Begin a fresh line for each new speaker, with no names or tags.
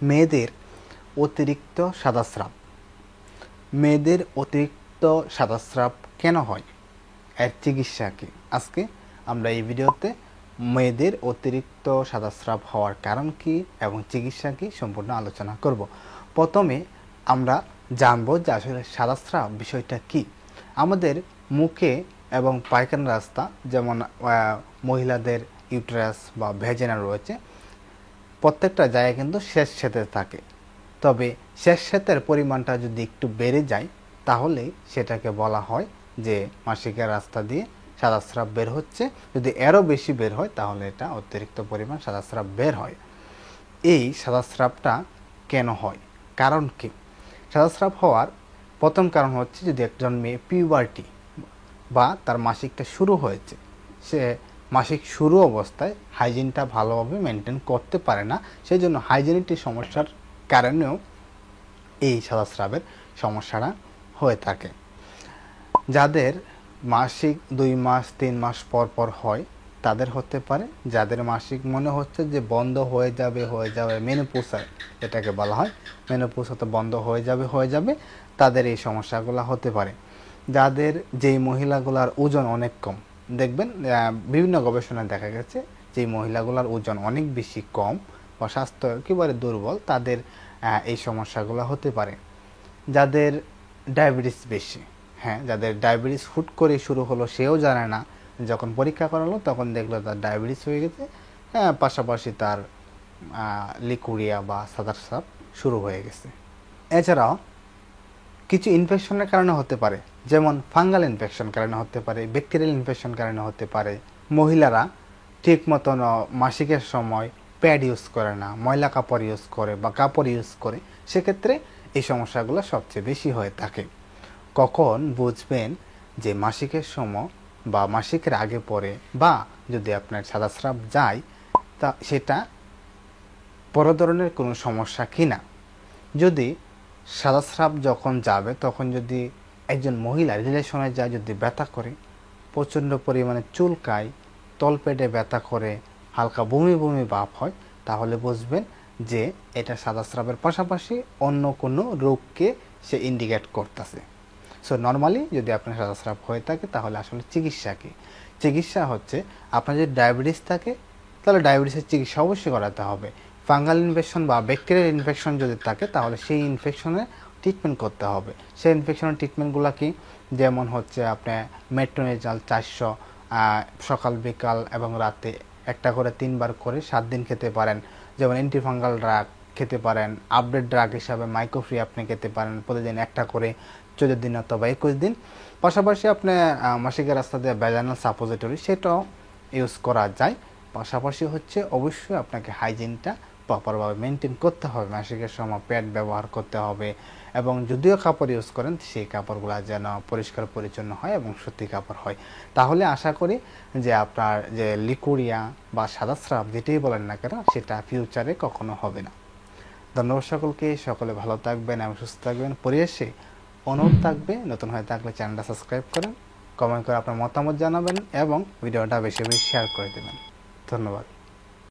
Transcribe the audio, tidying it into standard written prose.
মেয়েদের অতিরিক্ত সাদাস্রাব। মেয়েদের অতিরিক্ত সাদাস্রাব কেন হয়, এর চিকিৎসা কী? আজকে আমরা এই ভিডিওতে মেয়েদের অতিরিক্ত সাদাস্রাব হওয়ার কারণ কী এবং চিকিৎসা কী সম্পূর্ণ আলোচনা করব। প্রথমে আমরা জানবো যে আসলে সাদাস্রাব বিষয়টা কী। আমাদের মুখে এবং পায়খানা রাস্তা, যেমন মহিলাদের ইউটেরাস বা ভ্যাজিনা রয়েছে, প্রত্যেকটা জায়গায় কিন্তু শ্বেত থাকে। তবে শ্বেতের পরিমাণটা যদি একটু বেড়ে যায় তাহলে সেটাকে বলা হয় যে মাসিকের রাস্তা দিয়ে সাদাস্রাব বের হচ্ছে। যদি এরও বেশি বের হয় তাহলে এটা অতিরিক্ত পরিমাণ সাদাস্রাব বের হয়। এই সাদাস্রাবটা কেন হয়, কারণ কি? সাদাস্রাব হওয়ার প্রথম কারণ হচ্ছে যদি একজন মেয়ে পিউবার্টি বা তার মাসিকটা শুরু হয়েছে, সে মাসিক শুরু অবস্থায় হাইজিনটা ভালোভাবে মেনটেন করতে পারে না, সেই জন্য হাইজিনিটি সমস্যার কারণেও এই সাদাস্রাবের সমস্যাটা হয়ে থাকে। যাদের মাসিক 2 মাস 3 মাস পর পর হয় তাদের হতে পারে। যাদের মাসিক মনে হচ্ছে যে বন্ধ হয়ে যাবে মেনোপজ, এটাকে বলা হয় মেনোপজ, হতে বন্ধ হয়ে যাবে তাদের এই সমস্যাগুলো হতে পারে। যাদের যেই মহিলাগুলার ওজন অনেক কম, দেখবেন বিভিন্ন গবেষণায় দেখা গেছে যে মহিলাগুলার ওজন অনেক বেশি কম বা স্বাস্থ্য একেবারে দুর্বল, তাদের এই সমস্যাগুলো হতে পারে। যাদের ডায়াবেটিস বেশি, যাদের ডায়াবেটিস হুট করে শুরু হলো, সেও জানে না, যখন পরীক্ষা করালো তখন দেখলো তার ডায়াবেটিস হয়ে গেছে, পাশাপাশি তার লিকুরিয়া বা সাদাস্রাব শুরু হয়ে গেছে। এছাড়াও কিছু ইনফেকশনের কারণে হতে পারে, যেমন ফাঙ্গাল ইনফেকশন কারণে হতে পারে, ব্যাকটেরিয়াল ইনফেকশন কারণে হতে পারে। মহিলারা ঠিক মতন মাসিকের সময় প্যাড ইউজ করে না, ময়লা কাপড় ইউজ করে বা কাপড় ইউজ করে, সেক্ষেত্রে এই সমস্যাগুলো সবচেয়ে বেশি হয়ে থাকে। কখন বুঝবেন যে মাসিকের সময় বা মাসিকের আগে পরে বা যদি আপনার সাদাস্রাব যায় তা সেটা বড় ধরনের কোনো সমস্যা কিনা? যদি সাদাস্রাব যখন যাবে তখন যদি একজন মহিলা রিলেশনে যায়, যদি ব্যথা করে, প্রচণ্ড পরিমাণে চুলকায়, তলপেটে ব্যথা করে, হালকা বমি বমি ভাব হয়, তাহলে বুঝবেন যে এটা সাদাস্রাবের পাশাপাশি অন্য কোনো রোগকে সে ইন্ডিকেট করতেছে। সো নর্মালি যদি আপনার সাদাস্রাব হয়ে থাকে তাহলে আসলে চিকিৎসা কী? চিকিৎসা হচ্ছে, আপনার যদি ডায়াবেটিস থাকে তাহলে ডায়াবেটিসের চিকিৎসা অবশ্যই করাতে হবে। ফাঙ্গাল ইনফেকশন বা ব্যাকটেরিয়াল ইনফেকশন যদি থাকে তাহলে সেই ইনফেকশনের ট্রিটমেন্ট করতে হবে। সেই ইনফেকশনের ট্রিটমেন্টগুলো কি? যেমন হচ্ছে আপনি মেট্রোনিজাল 400 সকাল বিকাল এবং রাতে একটা করে 3 বার করে 7 দিন খেতে পারেন। যেমন অ্যান্টিফাঙ্গাল ড্রাগ খেতে পারেন, আপডেট ড্রাগ হিসাবে মাইক্রোফ্রি আপনি খেতে পারেন প্রতিদিন একটা করে 14 দিন অথবা 21 দিন। পাশাপাশি আপনি মাসিকের রাস্তা দিয়ে ভ্যাজাইনাল সাপোজিটরি সেটাও ইউজ করা যায়। পাশাপাশি হচ্ছে অবশ্যই আপনাকে হাইজিনটা প্রপারভাবে মেনটেন করতে হবে, মাসিকের সময় প্যাড ব্যবহার করতে হবে এবং যদিও কাপড় ইউজ করেন সেই কাপড়গুলো যেন পরিষ্কার পরিচ্ছন্ন হয় এবং সুতি কাপড় হয়। তাহলে আশা করি যে আপনার যে লিকুরিয়া বা সাদাস্রাব যেটাই বলেন না কেন সেটা ফিউচারে কখনো হবে না। ধন্যবাদ সকলকে, সকলে ভালো থাকবেন এবং সুস্থ থাকবেন। পরিশেষে অনুরোধ থাকবে, নতুন হয়ে থাকলে চ্যানেলটা সাবস্ক্রাইব করেন, কমেন্ট করে আপনার মতামত জানাবেন এবং ভিডিওটা বেশি বেশি শেয়ার করে দেবেন। ধন্যবাদ।